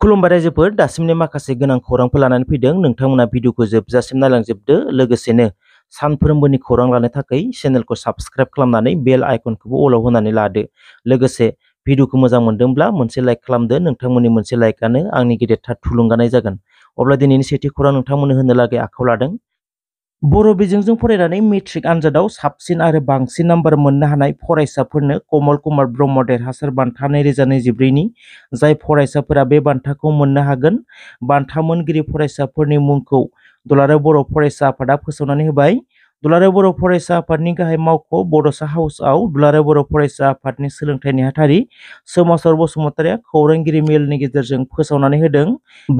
खुलुमबाय रायजोफोर दासिमनि माखासे गोनां खौरांफोर लानानै फैदों नोंथांमोना भिडिअखौ जोबजासिम नायलांजोबदो लोगोसेनो सानफ्रोमबोनि खौरां लानो थाखाय चेनेलखौ साबस्क्राइब खालामनानै बेल आइकनखौबो अलाव होनानै लादो लोगोसे भिडिअखौ मोजां मोनदोंब्ला मोनसे लाइक खालामदो नोंथांमोननि मोनसे लाइकआनो आंनि गेदेरथार थुलुंगानाय जागोन अब्ला दिनैनि सेथि खौरां नोंथांमोननो होनो लागै आखायाव लादों बर' बिजोंजों फरायनानै मेट्रिक आनजादाव साबसिन आरो बांसिन नाम्बार मोननो हानाय फरायसाफोरनो कमल कुमार ब्रह्म देरहासार बान्था 2024 नि जाय फरायसाफोरा बे बान्थाखौ मोननो हागोन बान्था मोनगिरि फरायसाफोरनि मुंखौ दुलाराय बर' फरायसा आफादा फोसावनानै होबाय। दुलाराय बर' फरायसा आफादनि गाहाय मावख' बड'सा हाउसआव दुलाराय बर' फरायसा आफादनि सोलोंथाइ नेहाथारि सोमावसार बसुमतारिया खौरांगिरि मेलनि गेजेरजों फोसावनानै होदों।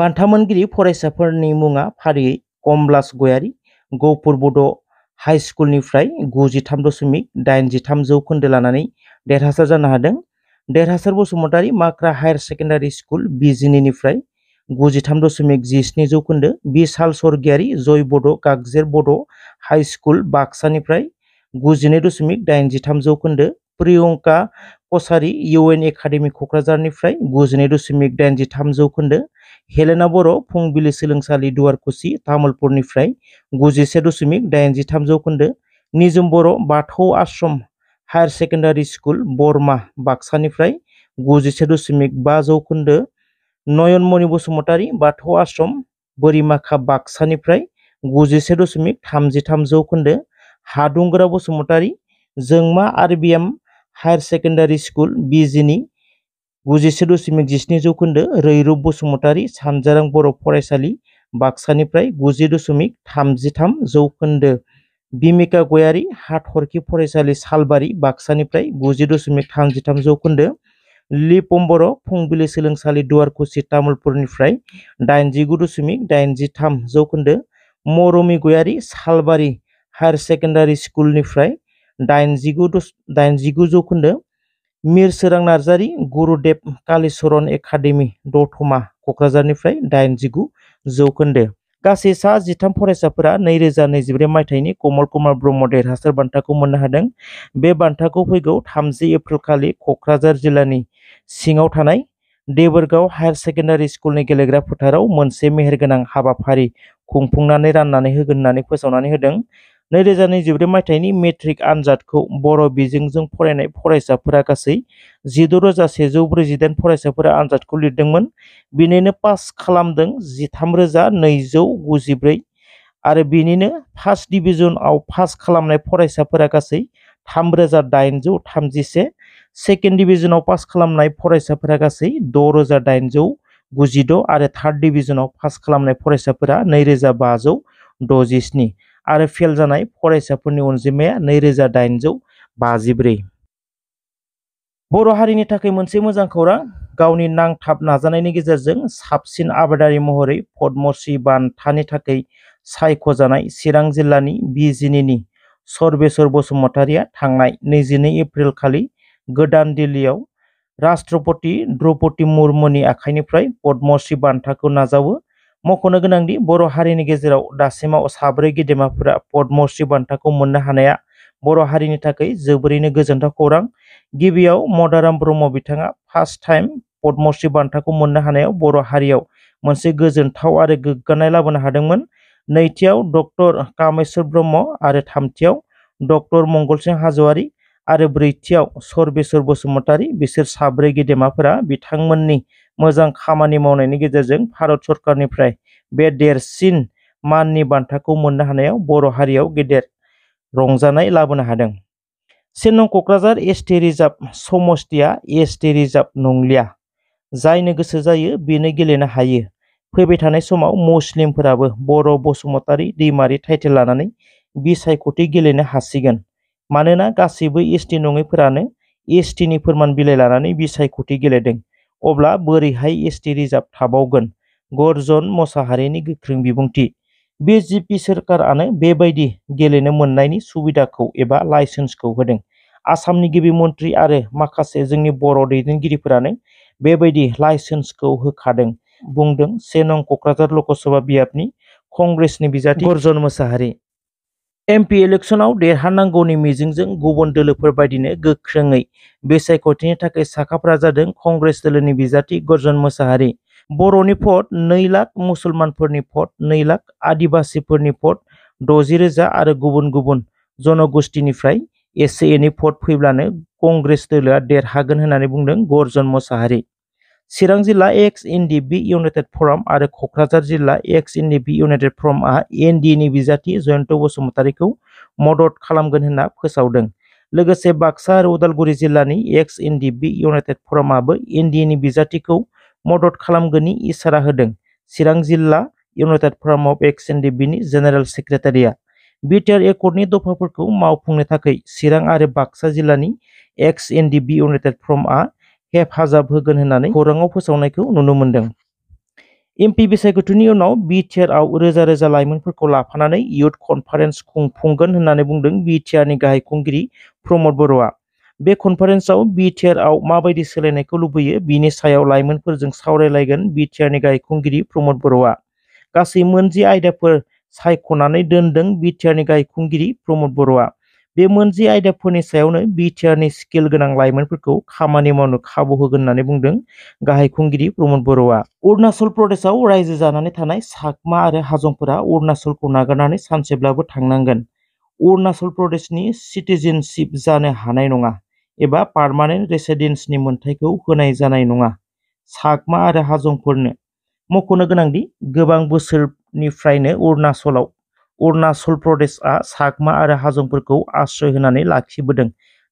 बान्था मोनगिरि फरायसाफोरनि मुङा फारियै कमलास गयारि गहपुर बड' हाइ स्कुलनिफ्राय 93.83 जौखोन्दो लानानै देरहासार जानो हादों। देरहासार बसुमतारि माख्रा हायार सेकेन्डारि स्कुल बिजिनिनिफ्राय 93.17 जौखोन्दो, बिसाल स्वर्गियारि जय बड' गागजेर बड' हाइ स्कुल बाक्सानिफ्राय 92.83 जौखोन्दो, प्रियंका कसारि इउएन एकाडेमि क'क्राझारनिफ्राय 92.83 जौखोन्दो, हेलेना बर' फुंबिलि सोलोंसालि दुवारकुसि तामुलपुरनिफ्राय 91.83 जौखोन्दो, निजोम बर' बाथौ आश्रम हायार सेकेन्डारि स्कुल बरमा बाक्सानिफ्राय 91.5 जौखोन्दो, नयनमणि बसुमतारि बाथौ आश्रम बोरिमाखा बाक्सानिफ्राय 91.33 जौखोन्दो, हादुंगोरा बसुमतारि जोंमा आरबिएम हायार सेकेन्डारि स्कुल बिजिनि 91.17 जौखोन्दो, रैरुब बसुमतारि सानजारां बर' फरायसालि बाक्सानिफ्राय 90.33 जौखोन्दो, बिमिका गयारि हाथरखि फरायसालि सालबारि बाक्सानिफ्राय 90.33 जौखोन्दो, लिपम बर' फुंबिलि सोलोंसालि दुवारकुसि तामुलपुरनिफ्राय 89.83 जौखोन्दो, मरमि गयारि सालबारि हायार सेकेन्डारि स्कुलनिफ्राय 89 जौखोन्दो, मिरसोरां नार्जारि गुरुदेब कालिचरण एकाडेमि दतमा क'क्राझारनिफ्राय 89 जौखोन्दो। गासै सा 13 फरायसाफोरा 2024 मायथाइनि कमल कुमार ब्रह्म देरहासार बान्थाखौ मोननो हादों। बे बान्थाखौ फैगौ 30 एप्रिल खालि क'क्राझार जिल्लानि सिङाव थानाय देबोरगाव हायार सेकेन्डारि स्कुलनि गेलेग्रा फोथाराव मोनसे मेहेरगोनां हाबाफारि खुंफुंनानै राननानै होगोन होननानै फोसावनानै होदों। 2024 मायथाइनि मेट्रिक आनजादखौ बर' बिजोंजों फरायनाय फरायसाफोरा गासै 16,148 फरायसाफोरा आनजादखौ लिरदोंमोन। बिनिनो पास खालामदों 13,294 आरो बिनिनो फार्स्ट डिभिजनाव पास खालामनाय फरायसाफोरा गासै 3,831, सेकेन्ड डिभिजनाव पास खालामनाय फरायसाफोरा गासै 6,896 आरो थार्ड डिभिजनाव पास खालामनाय फरायसाफोरा 2,567 आरो फेल जानाय फरायसाफोरनि अनजिमाया 2,854। बर' हारिनि थाखाय मोनसे मोजां खौरां गावनि नांथाब नाजानायनि गेजेरजों साबसिन आबादारि महरै पद्मश्री बान्थानि थाखाय सायख'जानाय चिरां जिल्लानि बिजिनिनि सर्बेश्वर बसुमतारिया थांनाय 22 एप्रिल खालि गोदान दिल्लीयाव राष्ट्रपति द्रौपदी मुर्मुनि आखाइनिफ्राय पद्मश्री बान्थाखौ नाजावो। मख'नो गोनांदि बर' हारिनि गेजेराव दासिमाव 4 गेदेमाफोरा पद्मश्री बान्थाखौ मोननो हानाया बर' हारिनि थाखाय जोबोरैनो गोजोनथाव खौरां। गिबियाव मदाराम ब्रह्म बिथाङा फार्स्ट टाइम पद्मश्री बान्थाखौ मोननो हानायाव बर' हारियाव मोनसे गोजोनथाव आरो गोग्गानाय लाबोनो हादोंमोन। नैथियाव डक्टर कामेस्वर ब्रह्म आरो थामथियाव डक्टर मंगलसिं हाज'वारि आरो ब्रैथियाव सर्बेश्वर बसुमतारि बिसोर 4 गेदेमाफोरा बिथांमोननि मोजां खामानि मावनायनि गेजेरजों भारत सरकारनिफ्राय बे देरसिन माननि बान्थाखौ मोननो हानायाव बर' हारियाव गेदेर रंजानाय लाबोनो हादों। 1 नं क'क्राझार एसटि रिजार्भ समस्तिया एसटि रिजार्भ नंलिया, जायनो गोसो जायो बेनो गेलेनो हायो। फैबाय थानाय समाव मुस्लिमफोराबो बर' बसुमतारि दैमारि टाइटेल लानानै बिसायख'थि गेलेनो हासिगोन। मानोना गासैबो एसटि नङैफोरानो एसटिनि फोरमान बिलाइ लानानै बिसायख'थि गेलेदों। अब्ला बोरैहाय एसटि रिजार्भ थाबावगोन? गर्जन मोसाहारिनि गोख्रों बिबुंथि। बिजेपि सोरखारानो बेबायदि गेलेनो मोननायनि सुबिदाखौ एबा लाइसेन्सखौ होदों। आसामनि गिबि मन्थ्रि आरो माखासे जोंनि बर' दैदेनगिरिफोरानो बेबायदि लाइसेन्सखौ होखादों, बुंदों 1 नं क'क्राझार लकसभा बियाबनि कंग्रेसनि बिजाथि गर्जन मोसाहारि। एमपि इलेक्सनाव देरहानांगौनि मिजिंजों गुबुन दोलोफोर बायदिनो गोख्रोङै बिसायख'थिनि थाखाय साखाफारा जादों कंग्रेस दोलोनि बिजाथि गर्जन मोसाहारि। बर'नि भट 2 लाख, मुसलमानफोरनि भट 2 लाख, आदिबासिफोरनि भट 60,000 आरो गुबुन गुबुन जनगोष्ठीनिफ्राय एसे एनै भट फैब्लानो कंग्रेस दोलोआ देरहागोन होननानै बुंदों गर्जन मोसाहारि। चिरां जिल्ला एक्स एनडिपि इउनाइटेड फराम आरो क'क्राझार जिल्ला एक्स एनडिपि इउनाइटेड फरामआ एनडिएनि बिजाथि जयन्त बसुमतारीखौ मदद खालामगोन होनना फोसावदों। लोगोसे बाक्सा आरो उदालगुरि जिल्लानि एक्स एनडिपि इउनाइटेड फरामआबो एनडिएनि बिजाथिखौ मदद खालामगोननि इसारा होदों। चिरां जिल्ला इउनाइटेड फराम अफ एक्स एनडिपिनि जेनेरेल सेक्रेटारिया बिटिआर एकर्डनि दफाफोरखौ मावफुंनो थाखाय चिरां आरो बाक्सा जिल्लानि एक्स एनडिपि इउनाइटेड फरामआ हेफाजाब होगोन होननानै खौराङाव फोसावनायखौ नुनो मोन्दों। एमपि बिसायख'थिनि उनाव बिटिआरआव रोजा रोजा लाइमोनफोरखौ लाफानानै इयुथ कनफारेन्स खुंफुंगोन होननानै बुंदों बिटिआरनि गाहाय खुंगिरि प्रमद बर'आ। बे कनफारेन्सआव बिटिआरआव माबायदि सोलायनायखौ लुबैयो बिनि सायाव लाइमोनफोरजों सावरायलायगोन बिटिआरनि गाहाय खुंगिरि प्रमद बर'आ। गासै 9 आयदाफोर सायख'नानै दोनदों बिटिआरनि गाहाय खुंगिरि प्रमद बर'आ। बे 9 आयदाफोरनि सायावनो बिटिआरनि स्किल गोनां लाइमोनफोरखौ खामानि मावनो खाबु होगोन होननानै बुंदों गाहाय खुंगिरि प्रमद बर'आ। अरुणाचल प्रदेशआव रायजो जानानै थानाय चाकमा आरो हाजंफोरा अरुणाचलखौ नागारनानै सानसेब्लाबो थांनांगोन। अरुणाचल प्रदेशनि सिटिजेनशिप जानो हानाय नङा एबा पार्मानेन्ट रेसिडेन्सनि मोनथायखौ होनाय जानाय नङा। चाकमा आरो हाजंफोरनो मख'नो गोनांदि गोबां बोसोरनिफ्रायनो अरुणाचल प्रदेशआ चाकमा आरो हाजंफोरखौ आश्रय होनानै लाखिबोदों।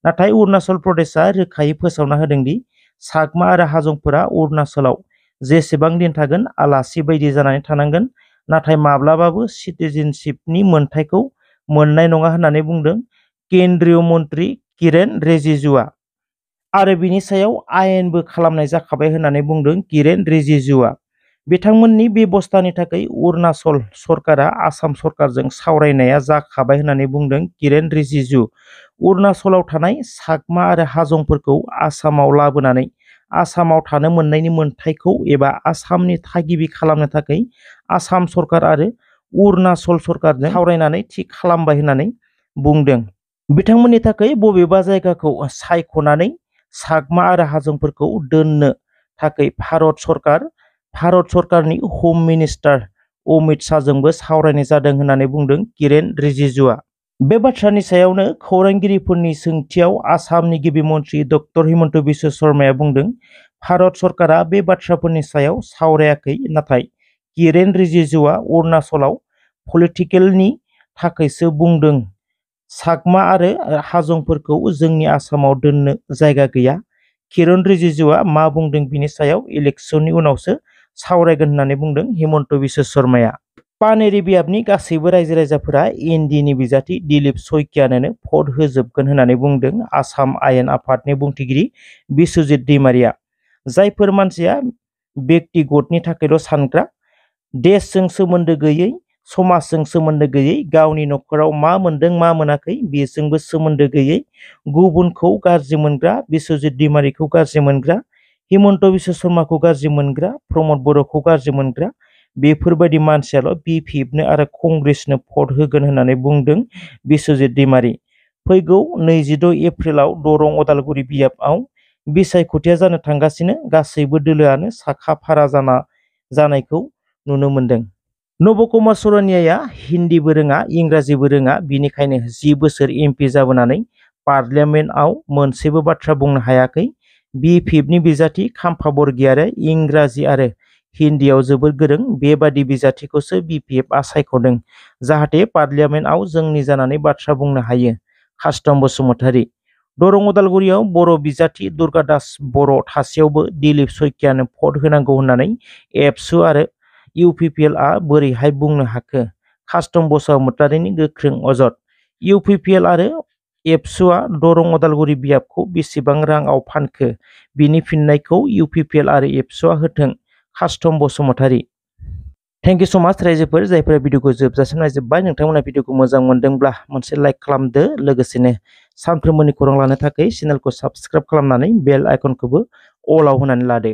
नाथाय अरुणाचल प्रदेशआ रोखायै फोसावना होदों दि चाकमा आरो हाजंफोरा अरुणाचलाव जेसेबां दिन थागोन आलासि बायदि जानानै थानांगोन, नाथाय माब्लाबाबो सिटिजेनशिपनि मोनथायखौ मोननाय नङा होननानै बुंदों केन्द्रीय मन्त्री किरेन रिजिजुआ। आरो बिनि सायाव आयेनबो खालामनाय जाखाबाय होननानै बुंदों किरेन रिजिजुआ। बिथांमोननि बेबस्थानि थाखाय अरुणाचल सरकारा आसाम सरकारजों सावरायनाया जाखाबाय होननानै बुंदों किरेन रिजिजु। अरुणाचलाव थानाय चाकमा आरो हाजंफोरखौ आसामाव लाबोनानै आसामाव थानो मोननायनि मोनथायखौ एबा आसामनि थागिबि खालामनो थाखाय आसाम सरकार आरो अरुणाचल सरकारजों सावरायनानै थि खालामबाय होननानै बुंदों। बिथांमोननि थाखाय बबेबा जायगाखौ सायख'नानै चाकमा आरो हाजंफोरखौ दोननो थाखाय भारत सरकारनि हम मिनिस्टार अमित शाहजोंबो सावरायनाय जादों होननानै बुंदों किरेन रिजिजुआ। बे बाथ्रानि सायावनो खौरांगिरिफोरनि सोंथियाव आसामनि गिबि मन्थ्रि डक्टर हिमन्त बिश्व शर्माया बुंदों, भारत सरकारा बे बाथ्राफोरनि सायाव सावरायाखै, नाथाय किरेन रिजिजुआ अरुणाचलाव पलिटिकेलनि थाखायसो बुंदों। चाकमा आरो हाजंफोरखौ जोंनि आसामाव दोननो जायगा गैया। किरेन रिजिजुआ मा बुंदों बिनि सायाव इलेक्सननि उनावसो सावरायगोन होननानै बुंदों हिमन्त बिश्व शर्माया। पानेरि बियाबनि गासैबो रायजो राजाफोरा एनडिएनि बिजाथि दिलीप सयकियानोनो भट होजोबगोन होननानै बुंदों आसाम आयेन आफादनि बुंथिगिरि बिस्वजित दैमारिया। जायफोर मानसिया बेक्तिगतनि थाखायल' सानग्रा, देशजों सोमोन्दो गैयै, समाजजों सोमोन्दो गैयै, गावनि न'खराव मा मोनदों मा मोनाखै बेजोंबो सोमोन्दो गैयै, गुबुनखौ गाज्रि मोनग्रा, बिस्वजित दैमारिखौ गाज्रि मोनग्रा, हिमन्त बिश्व शर्माखौ गाज्रि मोनग्रा, प्रमद बर'खौ गाज्रि मोनग्रा, बेफोरबायदि मानसियाल' बिपिएफनो आरो कंग्रेसनो भट होगोन होननानै बुंदों बिस्वजित दैमारि। फैगौ 26 एप्रिलाव दरं उदालगुरि बियाबआव बिसायख'थिया जानो थांगासिनो, गासैबो दोलोआनो साखा-फारा जानायखौ नुनो मोन्दों। नब कुमार सरनियाया हिन्दीबो रोङा, इंराजिबो रोङा, बिनिखायनो 10 बोसोर एमपि जाबोनानै पार्लियामेन्टआव मोनसेबो बाथ्रा बुंनो हायाखै। बिपिएफनि बिजाथि खाम्फा बरग'यारि इंराजि आरो हिन्दीआव जोबोर गोरों। बेबादि बिजाथिखौसो बिपिएफआ सायख'दों, जाहाथे पार्लियामेन्टआव जोंनि जानानै बाथ्रा बुंनो हायो। कास्टम बसुमतारी। दरं उदालगुरियाव बर' बिजाथि दुर्गादास बर' थासेयावबो दिलीप सयकियानो भट होनांगौ होननानै एबसु आरो इउपिपिएलआ बोरैहाय बुंनो हाखो? कास्टम बसुमतारीनि गोख्रों अजद। इउपिपिएल आरो एबसुआ दरं उदालगुरि बियाबखौ बेसेबां राङाव फानखो? बिनि फिननायखौ इउपिपिएल आरो एबसुआ होथों। कास्टम बसुमतारी। थेंक इउ स' माच रायजोफोर, जायफोरा भिडिअखौ जोबजासिम नायजोब्बाय। नोंथांमोना भिडिअखौ मोजां मोनदोंब्ला मोनसे लाइक खालामदो। लोगोसेनो सानफ्रोमबोनि खौरां लानो थाखाय चेनेलखौ साबस्क्राइब खालामनानै बेल आइकनखौबो अलाव होनानै लादो।